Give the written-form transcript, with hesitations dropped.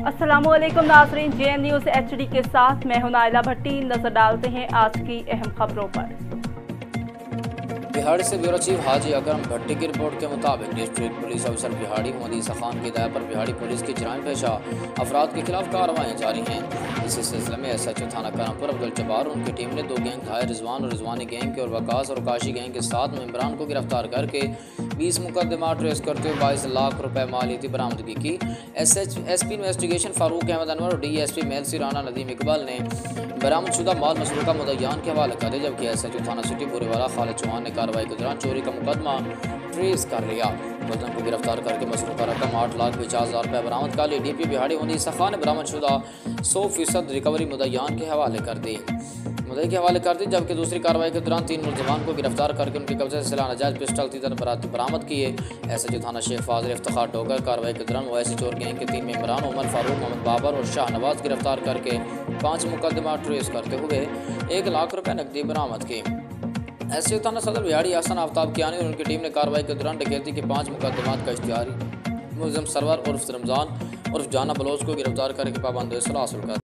अस्सलामुअलैकुम नाज़रीन, JN news HD के साथ मैं हूं नाइला भट्टी। नजर डालते हैं आज की अहम खबरों पर। बिहाड़ी से ब्यूरो चीफ हाजी अकरम भट्टी की रिपोर्ट के मुताबिक डिस्ट्रिक्ट पुलिस ऑफिसर बिहाड़ी मोहम्मद ईसा खान की हिदायत पर बिहाड़ी पुलिस की जराइम पेशा अफराद के खिलाफ कार्रवाई जारी हैं। इसी सिलसिले में SHO थाना कानपुर अब्दुल जब्बार और उनकी टीम ने 2 गैंग भाई रिजवान और रिजवानी गैंग के और वकास और काशी गैंग के 7 मेंबरान को गिरफ्तार करके 20 मुकदमा ट्रेस करते हुए 22 लाख रुपए मालियती बरामदगी की। SP इन्वेस्टिगेशन फारूक अहमद अनवर और DSP मेलसी राना नदीम इकबाल ने बरामदशुदा माल मसरूका मुद्दईयान के हवाले कर दिया, जबकि SHO थाना सिटी बुरेवाला खालिद चौहान ने कार्रवाई के दौरान चोरी का मुकदमा ट्रेस कर लिया। मुलजम को गिरफ्तार करके मसरूका रकम 8,50,000 रुपये बरामद कर ली। DP बिहाड़ी मोहम्मद ईसा खान ने बरामदशुदा 100% रिकवरी मुद्दईयान के हवाले कर दी जबकि दूसरी कार्रवाई के दौरान 3 मुलजमान को गिरफ्तार करके उनके कब्जे से सिलाह नजायज पिस्टल 3 बरामद किए। SHO थाना शेख फाजिल इफ्तिखार डोगर कार्रवाई के दौरान ओवैसी चोर गैंग के 3 मेंबरान उमर फारूक, मोहम्मद बाबर और शाह नवाज गिरफ्तार करके 5 मुकदमा ट्रेस करते हुए 1 लाख रुपये नकदी बरामद की। SHO थाना सदर बिहाड़ी हसन आफ्ताब कियानी और उनकी टीम ने कार्रवाई के दौरान डकैती के 5 मुकदमात का इश्तिहारी मुलजम सरवर उर्फ रमज़ान उर्फ जाना बलोच को गिरफ्तार करके पाबंद हासिल कर